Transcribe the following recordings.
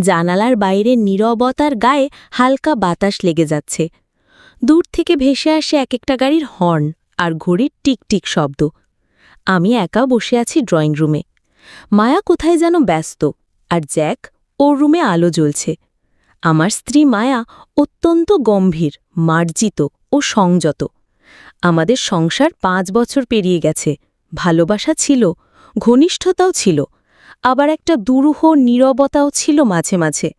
জানালার বাইরে নীরবতার গায়ে হালকা বাতাস লেগে যাচ্ছে। দূর থেকে ভেসে আসে এক একটা গাড়ির হর্ন আর ঘড়ির টিকটিক শব্দ। আমি একা বসে আছি ড্রয়িং রুমে। মায়া কোথায় যেন ব্যস্ত, আর জ্যাক ওর রুমে আলো জ্বলছে। আমার স্ত্রী মায়া অত্যন্ত গম্ভীর, মার্জিত ও সংযত। আমাদের সংসার 5 বছর পেরিয়ে গেছে। ভালোবাসা ছিল, ঘনিষ্ঠতাও ছিল, আবার একটা দুরূহ নীরবতাও ছিল মাঝে মাঝে।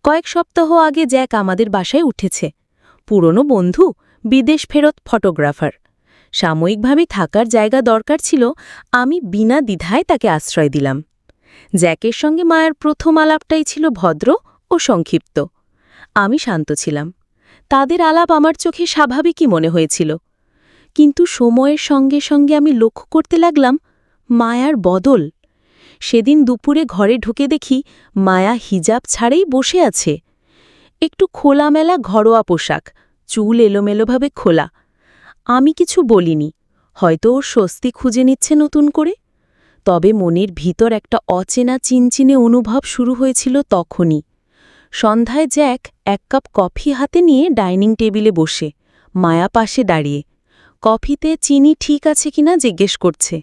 কয়েক সপ্তাহ আগে জ্যাক আমাদের বাসায় উঠেছে। পুরনো বন্ধু, বিদেশ ফেরত ফটোগ্রাফার। সাময়িকভাবে থাকার জায়গা দরকার ছিল, আমি বিনা দ্বিধায় তাকে আশ্রয় দিলাম। জ্যাকের সঙ্গে মায়ের প্রথম আলাপটাই ছিল ভদ্র ও সংক্ষিপ্ত। আমি শান্ত ছিলাম। তাদের আলাপ আমার চোখে স্বাভাবিকই মনে হয়েছিল। কিন্তু সময়ের সঙ্গে সঙ্গে আমি লক্ষ্য করতে লাগলাম মায়ার বদল। সেদিন দুপুরে ঘরে ঢুকে দেখি মায়া হিজাব ছাড়েই বসে আছে। একটু খোলামেলা ঘরোয়া পোশাক, চুল এলোমেলোভাবে খোলা। আমি কিছু বলিনি, হয়তো ওর স্বস্তি খুঁজে নিচ্ছে নতুন করে। তবে মনের ভিতর একটা অচেনা চিনচিনে অনুভব শুরু হয়েছিল তখনই। সন্ধ্যায় জ্যাক 1 কাপ কফি হাতে নিয়ে ডাইনিং টেবিলে বসে, মায়া পাশে দাঁড়িয়ে। কফিতে চিনি ঠিক আছে কিনা জিজ্ঞেস করছে।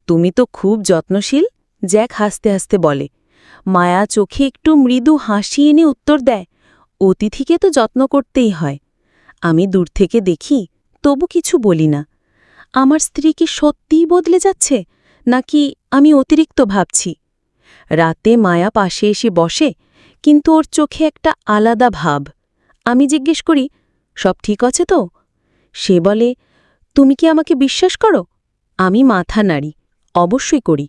তুমি তো খুব যত্নশীল, জ্যাক হাসতে হাসতে বলে। মায়া চোখে একটু মৃদু হাসি এনে উত্তর দেয়, অতিথিকে তো যত্ন করতেই হয়। আমি দূর থেকে দেখি, তবু কিছু বলি না। আমার স্ত্রী কি সত্যিই বদলে যাচ্ছে, নাকি আমি অতিরিক্ত ভাবছি? রাতে মায়া পাশে এসে বসে, কিন্তু ওর চোখে একটা আলাদা ভাব। আমি জিজ্ঞেস করি, সব ঠিক আছে তো? সে বলে, তুমি কি আমাকে বিশ্বাস করো? আমি মাথা নাড়ি, অবশ্যই করি।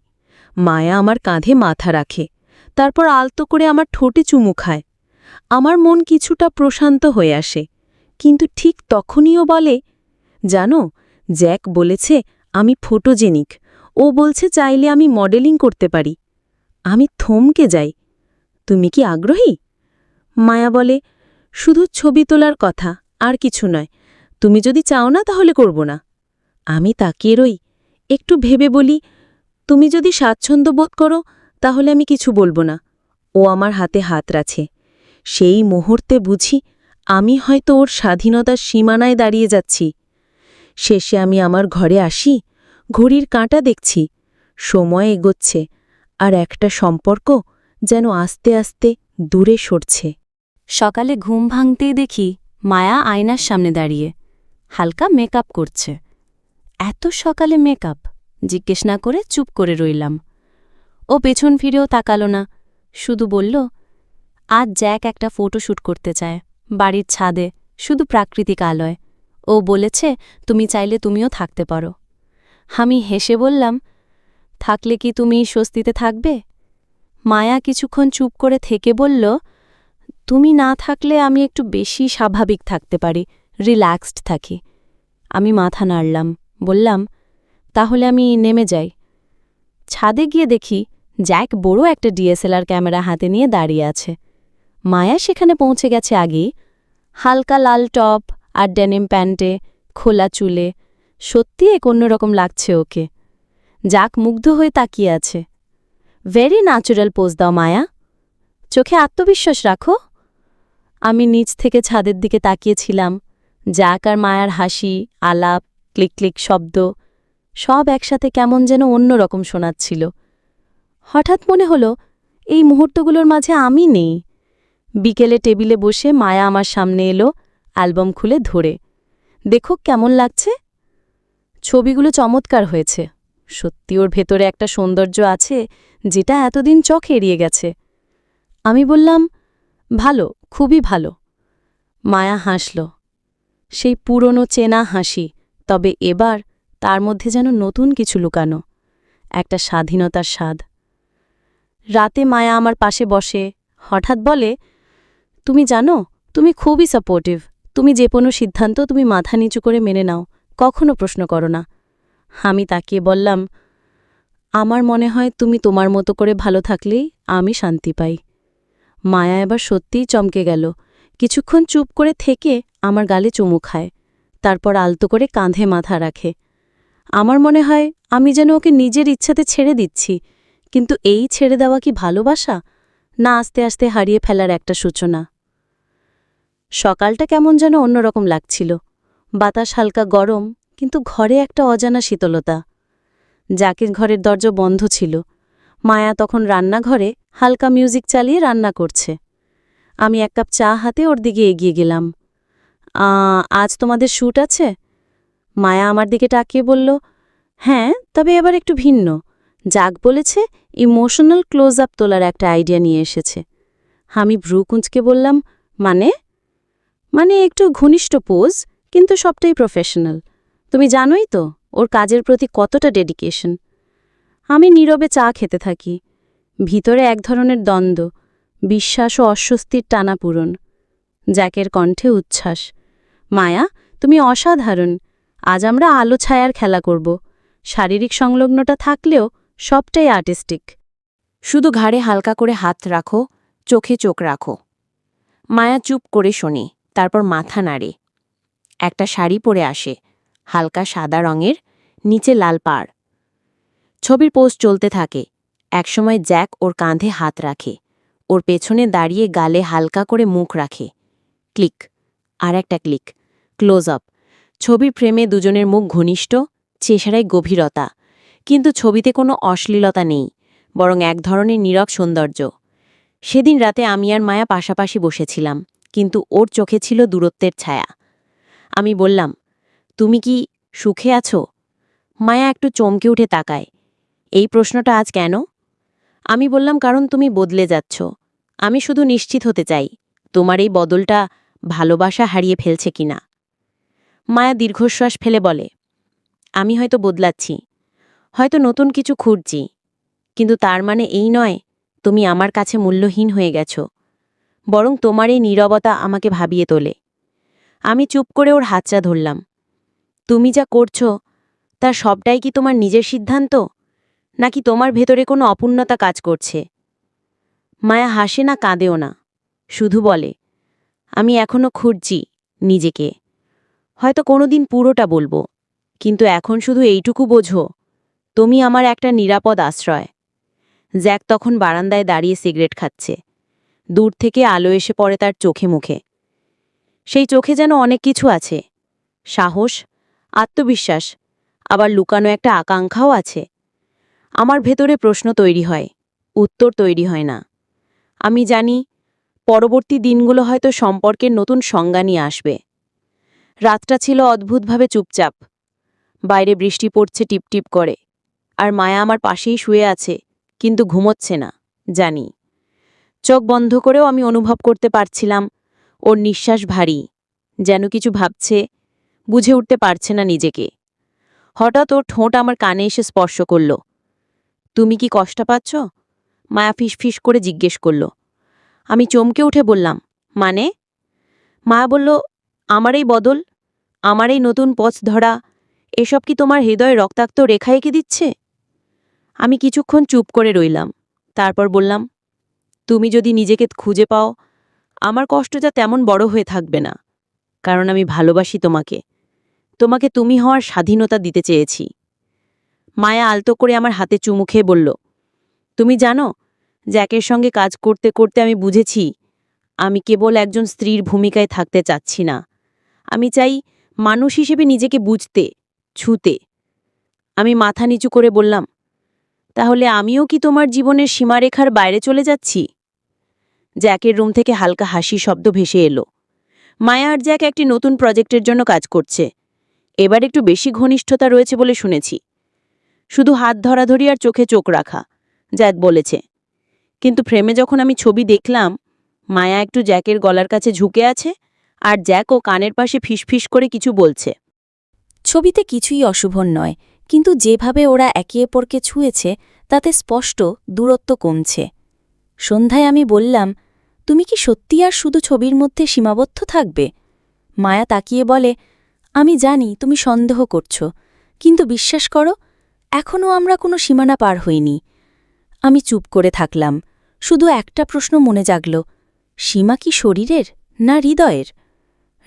মায়া আমার কাঁধে মাথা রাখে, তারপর আলতো করে আমার ঠোঁটে চুমু খায়। আমার মন কিছুটা প্রশান্ত হয়ে আসে, কিন্তু ঠিক তখনইও বলে, জানো, জ্যাক বলেছে আমি ফটোজেনিক। ও বলছে চাইলে আমি মডেলিং করতে পারি। আমি থমকে যাই। তুমি কি আগ্রহী? মায়া বলে, শুধু ছবি তোলার কথা, আর কিছু নয়। তুমি যদি চাও না তাহলে করব না। আমি তাকিয়ে রই, একটু ভেবে বলি, তুমি যদি স্বাচ্ছন্দ্য বোধ করো তাহলে আমি কিছু বলবো না। ও আমার হাতে হাত রাখে। সেই মুহূর্তে বুঝি আমি হয়তো ওর স্বাধীনতার সীমানায় দাঁড়িয়ে যাচ্ছি। শেষে আমি আমার ঘরে আসি, ঘড়ির কাঁটা দেখছি, সময় এগোচ্ছে, আর একটা সম্পর্ক যেন আস্তে আস্তে দূরে সরছে। সকালে ঘুম ভাঙতেই দেখি মায়া আয়নার সামনে দাঁড়িয়ে হালকা মেকআপ করছে। এত সকালে মেকআপ? জিজ্ঞেস না করে চুপ করে রইলাম। ও পেছন ফিরেও তাকালো না, শুধু বলল, আজ জ্যাক একটা ফটোশ্যুট করতে চায়, বাড়ির ছাদে, শুধু প্রাকৃতিক আলোয়। ও বলেছে তুমি চাইলে তুমিও থাকতে পারো। আমি হেসে বললাম, থাকলে কি তুমি স্বস্তিতে থাকবে? মায়া কিছুক্ষণ চুপ করে থেকে বলল, তুমি না থাকলে আমি একটু বেশি স্বাভাবিক থাকতে পারি, রিল্যাক্সড থাকি। আমি মাথা নাড়লাম, বললাম, তাহলে আমি নেমে যাই। ছাদে গিয়ে দেখি জ্যাক বড় একটা ডিএসএলআর ক্যামেরা হাতে নিয়ে দাঁড়িয়ে আছে। মায়া সেখানে পৌঁছে গেছে আগেই, হালকা লাল টপ আর ডেনিম প্যান্টে, খোলা চুলে। সত্যি এক অন্যরকম লাগছে ওকে। জ্যাক মুগ্ধ হয়ে তাকিয়ে আছে। ভেরি ন্যাচুরাল পোজ দাও মায়া, চোখে আত্মবিশ্বাস রাখো। আমি নিচ থেকে ছাদের দিকে তাকিয়েছিলাম। জ্যাক আর মায়ার হাসি, আলাপ, ক্লিক ক্লিক শব্দ, সব একসাথে কেমন যেন অন্যরকম শোনাচ্ছিল। হঠাৎ মনে হলো এই মুহূর্তগুলোর মাঝে আমি নেই। বিকেলে টেবিলে বসে মায়া আমার সামনে এলো, অ্যালবাম খুলে ধরে, দেখো কেমন লাগছে। ছবিগুলো চমৎকার হয়েছে। সত্যি ওর ভেতরে একটা সৌন্দর্য আছে যেটা এতদিন চোখ এড়িয়ে গেছে। আমি বললাম, ভালো, খুবই ভালো। মায়া হাসল, সেই পুরনো চেনা হাসি, তবে এবার তার মধ্যে যেন নতুন কিছু লুকানো, একটা স্বাধীনতার স্বাদ। রাতে মায়া আমার পাশে বসে হঠাৎ বলে, তুমি জানো, তুমি খুবই সাপোর্টিভ। তুমি যে কোনো সিদ্ধান্ত তুমি মাথা নিচু করে মেনে নাও, কখনো প্রশ্ন করো না। আমি তাকিয়ে বললাম, আমার মনে হয় তুমি তোমার মতো করে ভালো থাকলেই আমি শান্তি পাই। মায়া এবার সত্যিই চমকে গেল। কিছুক্ষণ চুপ করে থেকে আমার গালে চুমু খায়, তারপর আলতো করে কাঁধে মাথা রাখে। আমার মনে হয় আমি যেন ওকে নিজের ইচ্ছাতে ছেড়ে দিচ্ছি, কিন্তু এই ছেড়ে দেওয়া কি ভালোবাসা? না আস্তে আস্তে হারিয়ে ফেলার একটা সূচনা। সকালটা কেমন যেন অন্যরকম লাগছিল। বাতাস হালকা গরম, কিন্তু ঘরে একটা অজানা শীতলতা। জাকির ঘরের দরজা বন্ধ ছিল। মায়া তখন রান্নাঘরে হালকা মিউজিক চালিয়ে রান্না করছে। আমি এক কাপ চা হাতে ওর দিকে এগিয়ে গেলাম। আজ তোমাদের শ্যুট আছে? মায়া আমার দিকে তাকিয়ে বলল, হ্যাঁ, তবে এবার একটু ভিন্ন। জাক বলেছে ইমোশনাল ক্লোজ আপ তোলার একটা আইডিয়া নিয়ে এসেছে। আমি ভ্রু কুঁচকে বললাম, মানে একটু ঘনিষ্ঠ পোজ, কিন্তু সবটাই প্রফেশনাল। তুমি জানোই তো ওর কাজের প্রতি কতটা ডেডিকেশন। আমি নীরবে চা খেতে থাকি। ভিতরে এক ধরনের দ্বন্দ্ব, বিশ্বাস ও অস্বস্তির টানাপূরণ। জ্যাকের কণ্ঠে উচ্ছ্বাস, মায়া, তুমি অসাধারণ। আজ আমরা আলো ছায়ার খেলা করব। শারীরিক সংলগ্নতা থাকলেও সবটাই আর্টিস্টিক। শুধু ঘাড়ে হালকা করে হাত রাখো, চোখে চোখ রাখো। মায়া চুপ করে শোনে, তারপর মাথা নাড়ে। একটা শাড়ি পরে আসে, হালকা সাদা রঙের, নিচে লাল পাড়। ছবির পোজ চলতে থাকে। একসময় জ্যাক ওর কাঁধে হাত রাখে, ওর পেছনে দাঁড়িয়ে গালে হালকা করে মুখ রাখে। ক্লিক, আর একটা ক্লিক, ক্লোজ আপ। ছবির ফ্রেমে দুজনের মুখ ঘনিষ্ঠ, চেহারায় গভীরতা। কিন্তু ছবিতে কোনো অশ্লীলতা নেই, বরং এক ধরনের নীরব সৌন্দর্য। সেদিন রাতে আমি আর মায়া পাশাপাশি বসেছিলাম, কিন্তু ওর চোখে ছিল দূরত্বের ছায়া। আমি বললাম, তুমি কি সুখে আছো? মায়া একটু চমকে উঠে তাকায়। এই প্রশ্নটা আজ কেন? আমি বললাম, কারণ তুমি বদলে যাচ্ছ। আমি শুধু নিশ্চিত হতে চাই তোমার এই বদলটা ভালোবাসা হারিয়ে ফেলছে কিনা। মায়া দীর্ঘশ্বাস ফেলে বলে, আমি হয়তো বদলাচ্ছি, হয়তো নতুন কিছু খুঁজছি, কিন্তু তার মানে এই নয় তুমি আমার কাছে মূল্যহীন হয়ে গেছ। বরং তোমার এই নীরবতা আমাকে ভাবিয়ে তোলে। আমি চুপ করে ওর হাতটা ধরলাম। তুমি যা করছো তার সবটাই কি তোমার নিজের সিদ্ধান্ত, নাকি তোমার ভেতরে কোনো অপূর্ণতা কাজ করছে? মায়া হাসে না, কাঁদেও না, শুধু বলে, আমি এখনো খুঁজছি নিজেকে। হয়তো কোনোদিন পুরোটা বলবো, কিন্তু এখন শুধু এইটুকু বোঝো, তুমি আমার একটা নিরাপদ আশ্রয়। জ্যাক তখন বারান্দায় দাঁড়িয়ে সিগারেট খাচ্ছে। দূর থেকে আলো এসে পড়ে তার চোখে মুখে। সেই চোখে যেন অনেক কিছু আছে, সাহস, আত্মবিশ্বাস, আবার লুকানো একটা আকাঙ্ক্ষাও আছে। আমার ভেতরে প্রশ্ন তৈরি হয়, উত্তর তৈরি হয় না। আমি জানি পরবর্তী দিনগুলো হয়তো সম্পর্কের নতুন সংজ্ঞা নিয়ে আসবে। রাতটা ছিল অদ্ভুতভাবে চুপচাপ। বাইরে বৃষ্টি পড়ছে টিপটিপ করে, আর মায়া আমার পাশেই শুয়ে আছে, কিন্তু ঘুমোচ্ছে না, জানি। চোখ বন্ধ করেও আমি অনুভব করতে পারছিলাম ওর নিঃশ্বাস ভারী, যেন কিছু ভাবছে, বুঝে উঠতে পারছে না নিজেকে। হঠাৎ ওর ঠোঁট আমার কানে এসে স্পর্শ করল। তুমি কি কষ্ট পাচ্ছ? মায়া ফিসফিস করে জিজ্ঞেস করল। আমি চমকে উঠে বললাম, মানে? মায়া বলল, আমার এই বদল, আমার এই নতুন পথ ধরা, এসব কি তোমার হৃদয়ে রক্তাক্ত রেখা এঁকে দিচ্ছে? আমি কিছুক্ষণ চুপ করে রইলাম, তারপর বললাম, তুমি যদি নিজেকে খুঁজে পাও, আমার কষ্টটা তেমন বড় হয়ে থাকবে না, কারণ আমি ভালোবাসি তোমাকে। তোমাকে তুমি হওয়ার স্বাধীনতা দিতে চেয়েছি। মায়া আলতো করে আমার হাতে চুমু খেয়ে বলল, তুমি জানো, জ্যাকের সঙ্গে কাজ করতে করতে আমি বুঝেছি আমি কেবল একজন স্ত্রীর ভূমিকায় থাকতে চাচ্ছি না। আমি চাই মানুষ হিসেবে নিজেকে বুঝতে, ছুতে। আমি মাথা নিচু করে বললাম, তাহলে আমিও কি তোমার জীবনের সীমারেখার বাইরে চলে যাচ্ছি? জ্যাকের রুম থেকে হালকা হাসি শব্দ ভেসে এলো। মায়া আর জ্যাক একটি নতুন প্রজেক্টের জন্য কাজ করছে। এবার একটু বেশি ঘনিষ্ঠতা রয়েছে বলে শুনেছি। শুধু হাত ধরাধরি আর চোখে চোখ রাখা, জ্যাক বলেছে। কিন্তু ফ্রেমে যখন আমি ছবি দেখলাম, মায়া একটু জ্যাকের গলার কাছে ঝুঁকে আছে, আর জ্যাক ও কানের পাশে ফিসফিস করে কিছু বলছে। ছবিতে কিছুই অশুভ নয়, কিন্তু যেভাবে ওরা একে অপরকে ছুঁয়েছে তাতে স্পষ্ট দূরত্ব কমছে। সন্ধ্যায় আমি বললাম, তুমি কি সত্যি আর শুধু ছবির মধ্যে সীমাবদ্ধ থাকবে? মায়া তাকিয়ে বলে, আমি জানি তুমি সন্দেহ করছ, কিন্তু বিশ্বাস করো, এখনও আমরা কোনো সীমানা পার হইনি। আমি চুপ করে থাকলাম। শুধু একটা প্রশ্ন মনে জাগল, সীমা কি শরীরের না হৃদয়ের?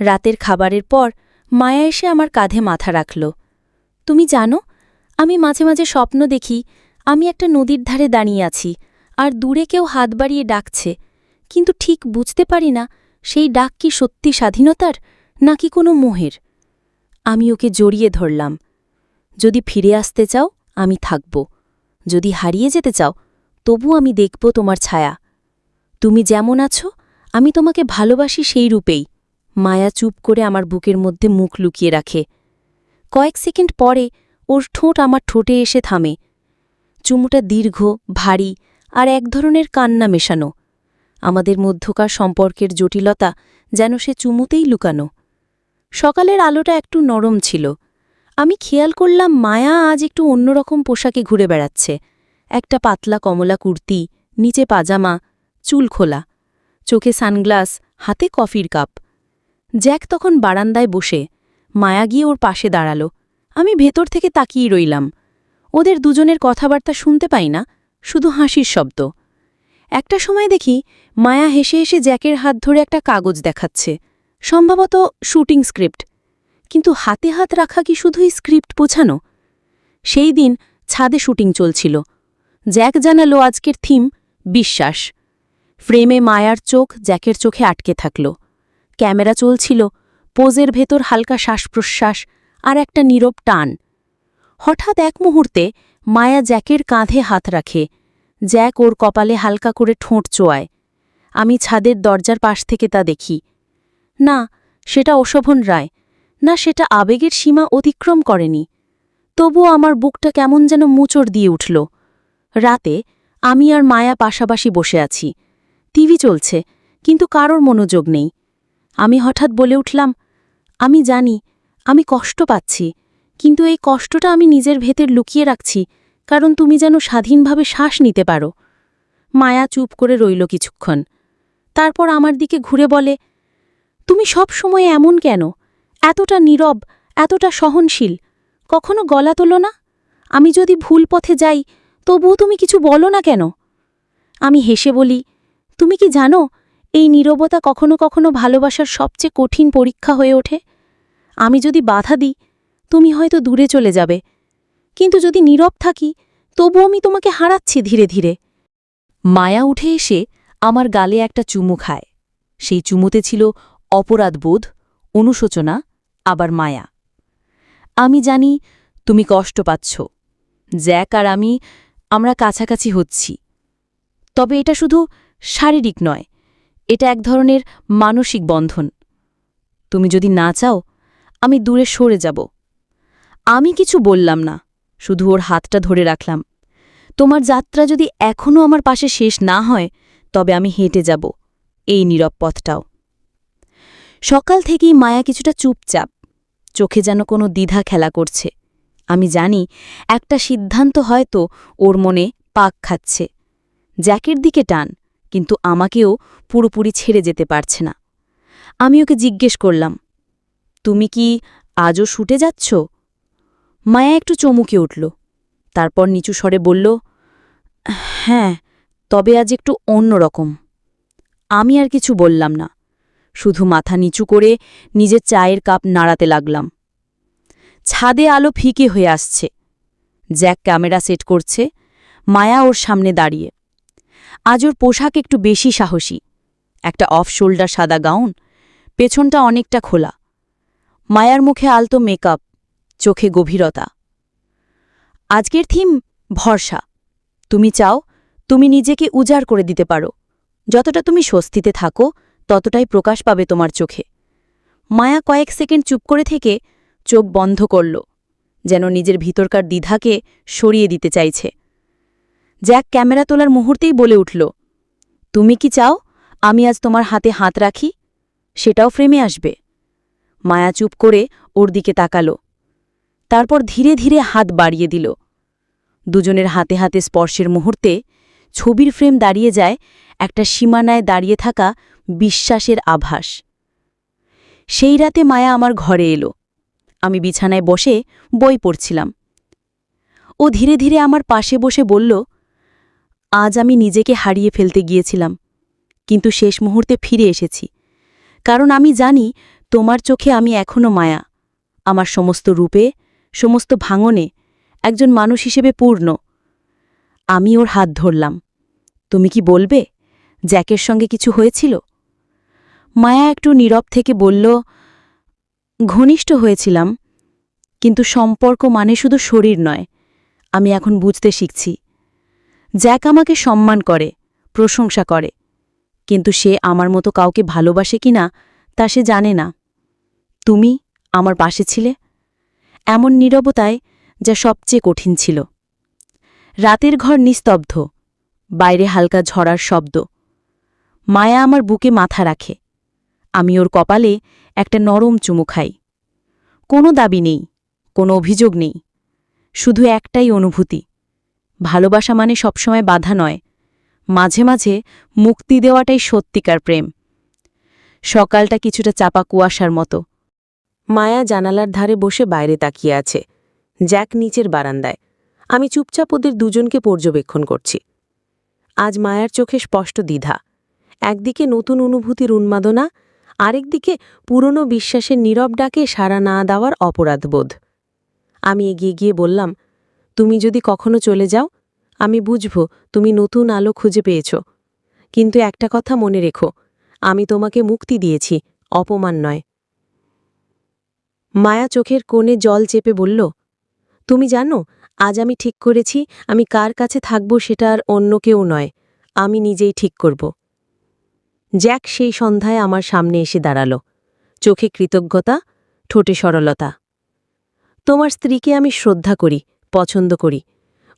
রাতের খাবারের পর মায়া এসে আমার কাঁধে মাথা রাখল। তুমি জানো, আমি মাঝে মাঝে স্বপ্ন দেখি আমি একটা নদীর ধারে দাঁড়িয়ে আছি, আর দূরে কেউ হাত বাড়িয়ে ডাকছে, কিন্তু ঠিক বুঝতে পারি না সেই ডাক কি সত্যি স্বাধীনতার নাকি কোনো মোহের। আমি ওকে জড়িয়ে ধরলাম। যদি ফিরে আসতে চাও আমি থাকব, যদি হারিয়ে যেতে চাও তবু আমি দেখব তোমার ছায়া। তুমি যেমন আছো আমি তোমাকে ভালোবাসি সেই রূপেই। মায়া চুপ করে আমার বুকের মধ্যে মুখ লুকিয়ে রাখে। কয়েক সেকেন্ড পরে ওর ঠোঁট আমার ঠোঁটে এসে থামে। চুমুটা দীর্ঘ, ভারী আর এক ধরনের কান্না মেশানো। আমাদের মধ্যকার সম্পর্কের জটিলতা যেন সে চুমুতেই লুকানো। সকালের আলোটা একটু নরম ছিল। আমি খেয়াল করলাম মায়া আজ একটু অন্যরকম পোশাকে ঘুরে বেড়াচ্ছে। একটা পাতলা কমলা কুর্তি, নিচে পাজামা, চুল খোলা, চোখে সানগ্লাস, হাতে কফির কাপ। জ্যাক তখন বারান্দায় বসে। মায়া গিয়ে ওর পাশে দাঁড়াল। আমি ভেতর থেকে তাকিয়ে রইলাম। ওদের দুজনের কথাবার্তা শুনতে পাই না, শুধু হাসির শব্দ। একটা সময় দেখি মায়া হেসে হেসে জ্যাকের হাত ধরে একটা কাগজ দেখাচ্ছে, সম্ভবত শুটিং স্ক্রিপ্ট। কিন্তু হাতে হাত রাখা কি শুধুই স্ক্রিপ্ট পোছানো? সেই দিন ছাদে শুটিং চলছিল। জ্যাক জানালো আজকের থিম বিশ্বাস। ফ্রেমে মায়ার চোখ জ্যাকের চোখে আটকে থাকল। ক্যামেরা চলছিল, পোজের ভেতর হালকা শ্বাস-প্রশ্বাস আর একটা নীরব টান। হঠাৎ এক মুহূর্তে মায়া জ্যাকের কাঁধে হাত রাখে। জ্যাক ওর কপালে হালকা করে ঠোঁট চোয়ায়। আমি ছাদের দরজার পাশ থেকে তা দেখি। না, সেটা অশোভন রায়, না, সেটা আবেগের সীমা অতিক্রম করেনি। তবুও আমার বুকটা কেমন যেন মোচড় দিয়ে উঠল। রাতে আমি আর মায়া পাশাপাশি বসে আছি। টিভি চলছে, কিন্তু কারোর মনোযোগ নেই। আমি হঠাৎ বলে উঠলাম, আমি জানি আমি কষ্ট পাচ্ছি, কিন্তু এই কষ্টটা আমি নিজের ভেতর লুকিয়ে রাখছি, কারণ তুমি যেন স্বাধীনভাবে শ্বাস নিতে পারো। মায়া চুপ করে রইল কিছুক্ষণ। তারপর আমার দিকে ঘুরে বলে, তুমি সব সময় এমন কেন? এতটা নীরব, এতটা সহনশীল, কখনো গলা তোলো না? আমি যদি ভুল পথে যাই তবুও তুমি কিছু বলো না কেন? আমি হেসে বলি, তুমি কি জানো এই নীরবতা কখনো কখনো ভালোবাসার সবচেয়ে কঠিন পরীক্ষা হয়ে ওঠে। আমি যদি বাধা দিই তুমি হয়তো দূরে চলে যাবে, কিন্তু যদি নীরব থাকি তবু আমি তোমাকে হারাচ্ছি ধীরে ধীরে। মায়া উঠে এসে আমার গালে একটা চুমু খায়। সেই চুমুতে ছিল অপরাধবোধ, অনুশোচনা, আবার মায়া। আমি জানি তুমি কষ্ট পাচ্ছ। জ্যাক আর আমরা কাছাকাছি হচ্ছি। তবে এটা শুধু শারীরিক নয়, এটা এক ধরনের মানসিক বন্ধন। তুমি যদি না চাও আমি দূরে সরে যাব। আমি কিছু বললাম না, শুধু ওর হাতটা ধরে রাখলাম। তোমার যাত্রা যদি এখনও আমার পাশে শেষ না হয় তবে আমি হেঁটে যাব এই নীরব পথটাও। সকাল থেকেই মায়া কিছুটা চুপচাপ, চোখে যেন কোনো দ্বিধা খেলা করছে। আমি জানি একটা সিদ্ধান্ত হয়তো ওর মনে পাক খাচ্ছে। জ্যাকের দিকে টান, কিন্তু আমাকেও পুরোপুরি ছেড়ে যেতে পারছে না। আমি ওকে জিজ্ঞেস করলাম, তুমি কি আজও শুটে যাচ্ছ? মায়া একটু চমুকে উঠল, তারপর নিচু স্বরে বলল, হ্যাঁ, তবে আজ একটু অন্যরকম। আমি আর কিছু বললাম না, শুধু মাথা নিচু করে নিজের চায়ের কাপ নাড়াতে লাগলাম। ছাদে আলো ফিকে হয়ে আসছে। জ্যাক ক্যামেরা সেট করছে, মায়া ওর সামনে দাঁড়িয়ে। আজ ওর পোশাক একটু বেশি সাহসী, একটা অফ শোল্ডার সাদা গাউন, পেছনটা অনেকটা খোলা। মায়ার মুখে আলতো মেকআপ, চোখে গভীরতা। আজকের থিম ভরসা। তুমি চাও তুমি নিজেকে উজাড় করে দিতে পারো। যতটা তুমি স্বস্তিতে থাকো ততটাই প্রকাশ পাবে তোমার চোখে। মায়া কয়েক সেকেন্ড চুপ করে থেকে চোখ বন্ধ করল, যেন নিজের ভিতরকার দ্বিধাকে সরিয়ে দিতে চাইছে। জ্যাক ক্যামেরা তোলার মুহূর্তেই বলে উঠল, তুমি কি চাও আমি আজ তোমার হাতে হাত রাখি? সেটাও ফ্রেমে আসবে। মায়া চুপ করে ওর দিকে তাকাল, তারপর ধীরে ধীরে হাত বাড়িয়ে দিল। দুজনের হাতে হাতে স্পর্শের মুহূর্তে ছবির ফ্রেম দাঁড়িয়ে যায় একটা সীমানায় দাঁড়িয়ে থাকা বিশ্বাসের আভাস। সেই রাতে মায়া আমার ঘরে এলো। আমি বিছানায় বসে বই পড়ছিলাম। ও ধীরে ধীরে আমার পাশে বসে বলল, আজ আমি নিজেকে হারিয়ে ফেলতে গিয়েছিলাম, কিন্তু শেষ মুহূর্তে ফিরে এসেছি, কারণ আমি জানি তোমার চোখে আমি এখনো মায়া। আমার সমস্ত রূপে, সমস্ত ভাঙনে একজন মানুষ হিসেবে পূর্ণ। আমি ওর হাত ধরলাম। তুমি কি বলবে জ্যাকের সঙ্গে কিছু হয়েছিল? মায়া একটু নীরব থেকে বলল, ঘনিষ্ঠ হয়েছিলাম, কিন্তু সম্পর্ক মানে শুধু শরীর নয়। আমি এখন বুঝতে শিখছি। জ্যাক আমাকে সম্মান করে, প্রশংসা করে, কিন্তু সে আমার মতো কাউকে ভালোবাসে কিনা তা সে জানে না। তুমি আমার পাশে ছিলে, এমন নীরবতায় যা সবচেয়ে কঠিন ছিল। রাতের ঘর নিস্তব্ধ, বাইরে হালকা ঝড়ার শব্দ। মায়া আমার বুকে মাথা রাখে, আমি ওর কপালে একটা নরম চুমু খাই। কোনো দাবি নেই, কোনো অভিযোগ নেই, শুধু একটাই অনুভূতি, ভালোবাসা মানে সবসময় বাধা নয়, মাঝে মাঝে মুক্তি দেওয়াটাই সত্যিকার প্রেম। সকালটা কিছুটা চাপা কুয়াশার মতো। মায়া জানালার ধারে বসে বাইরে তাকিয়ে আছে, জ্যাক নিচের বারান্দায়। আমি চুপচাপ ওদের দুজনকে পর্যবেক্ষণ করছি। আজ মায়ার চোখে স্পষ্ট দ্বিধা, একদিকে নতুন অনুভূতির উন্মাদনা, আরেকদিকে পুরনো বিশ্বাসের নীরব ডাকে সাড়া না দেওয়ার অপরাধবোধ। আমি এগিয়ে গিয়ে বললাম, তুমি যদি কখনো চলে যাও, আমি বুঝব তুমি নতুন আলো খুঁজে পেয়েছ, কিন্তু একটা কথা মনে রেখো, আমি তোমাকে মুক্তি দিয়েছি, অপমান নয়। মায়া চোখের কোণে জল চেপে বলল, তুমি জানো, আজ আমি ঠিক করেছি আমি কার কাছে থাকব সেটা আর অন্য কেউ নয়, আমি নিজেই ঠিক করব। জ্যাক সেই সন্ধ্যায় আমার সামনে এসে দাঁড়াল, চোখে কৃতজ্ঞতা, ঠোঁটে সরলতা। তোমার স্ত্রীকে আমি শ্রদ্ধা করি, পছন্দ করি,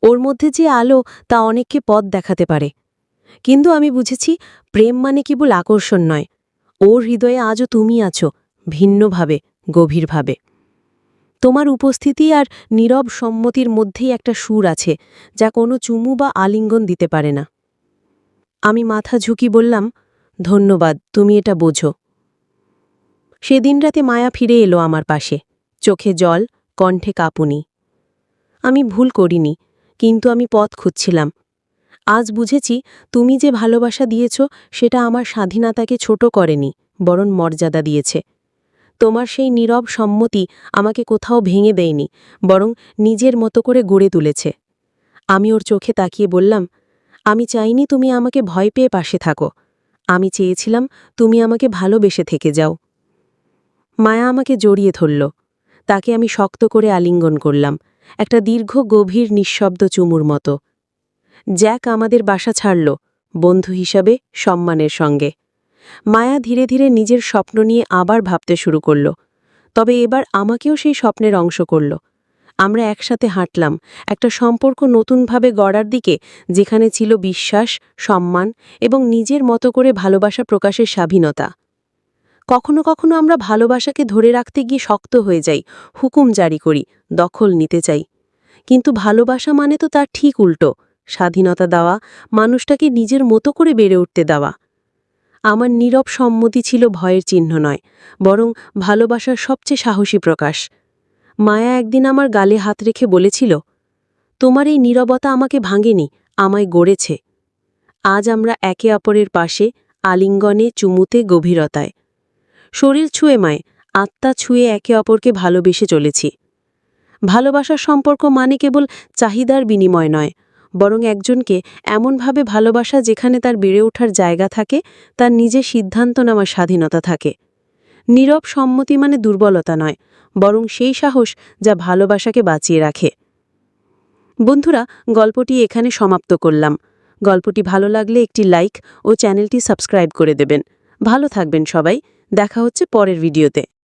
ওর মধ্যে যে আলো তা অনেককে পথ দেখাতে পারে, কিন্তু আমি বুঝেছি প্রেম মানে কেবল আকর্ষণ নয়, ওর হৃদয়ে আজও তুমি আছো, ভিন্নভাবে, গভীরভাবে। তোমার উপস্থিতি আর নীরব সম্মতির মধ্যেই একটা সুর আছে যা কোনো চুমু বা আলিঙ্গন দিতে পারে না। আমি মাথা ঝুঁকি বললাম, ধন্যবাদ, তুমি এটা বোঝো। সেদিন রাতে মায়া ফিরে এলো আমার পাশে, চোখে জল, কণ্ঠে কাঁপুনি। আমি ভুল করিনি, কিন্তু আমি পথ খুঁজছিলাম। আজ বুঝেছি তুমি যে ভালোবাসা দিয়েছ সেটা আমার স্বাধীনতাকে ছোট করেনি, বরং মর্যাদা দিয়েছে। তোমার সেই নীরব সম্মতি আমাকে কোথাও ভেঙে দেয়নি, বরং নিজের মতো করে গড়ে তুলেছে। আমি ওর চোখে তাকিয়ে বললাম, আমি চাইনি তুমি আমাকে ভয় পেয়ে পাশে থাকো, আমি চেয়েছিলাম তুমি আমাকে ভালোবেসে থেকে যাও। মায়া আমাকে জড়িয়ে ধরল, তাকে আমি শক্ত করে আলিঙ্গন করলাম, একটা দীর্ঘ গভীর নিঃশব্দ চুমুর মতো। জ্যাক আমাদের বাসা ছাড়ল, বন্ধু হিসাবে, সম্মানের সঙ্গে। মায়া ধীরে ধীরে নিজের স্বপ্ন নিয়ে আবার ভাবতে শুরু করল, তবে এবার আমাকেও সেই স্বপ্নের অংশ করল। আমরা একসাথে হাঁটলাম, একটা সম্পর্ক নতুনভাবে গড়ার দিকে, যেখানে ছিল বিশ্বাস, সম্মান এবং নিজের মতো করে ভালোবাসা প্রকাশের স্বাধীনতা। কখনো কখনো আমরা ভালোবাসাকে ধরে রাখতে গিয়ে শক্ত হয়ে যাই, হুকুম জারি করি, দখল নিতে চাই। কিন্তু ভালোবাসা মানে তো তার ঠিক উল্টো, স্বাধীনতা দেওয়া, মানুষটাকে নিজের মতো করে বেড়ে উঠতে দেওয়া। আমার নীরব সম্মতি ছিল ভয়ের চিহ্ন নয়, বরং ভালোবাসার সবচেয়ে সাহসী প্রকাশ। মায়া একদিন আমার গালে হাত রেখে বলেছিল, তোমার এই নীরবতা আমাকে ভাঙেনি, আমায় গড়েছে। আজ আমরা একে অপরের পাশে, আলিঙ্গনে, চুমুতে, গভীরতায়। শরীর ছুঁয়ে মায়, আত্মা ছুঁয়ে একে অপরকে ভালোবেসে চলেছি। ভালোবাসার সম্পর্ক মানে কেবল চাহিদার বিনিময় নয়, বরং একজনকে এমনভাবে ভালোবাসা যেখানে তার বেড়ে ওঠার জায়গা থাকে, তার নিজের সিদ্ধান্ত নেওয়ার স্বাধীনতা থাকে। নীরব সম্মতি মানে দুর্বলতা নয়, বরং সেই সাহস যা ভালোবাসাকে বাঁচিয়ে রাখে। বন্ধুরা, গল্পটি এখানে সমাপ্ত করলাম। গল্পটি ভালো লাগলে একটি লাইক ও চ্যানেলটি সাবস্ক্রাইব করে দেবেন। ভালো থাকবেন সবাই, দেখা হচ্ছে পরের ভিডিওতে।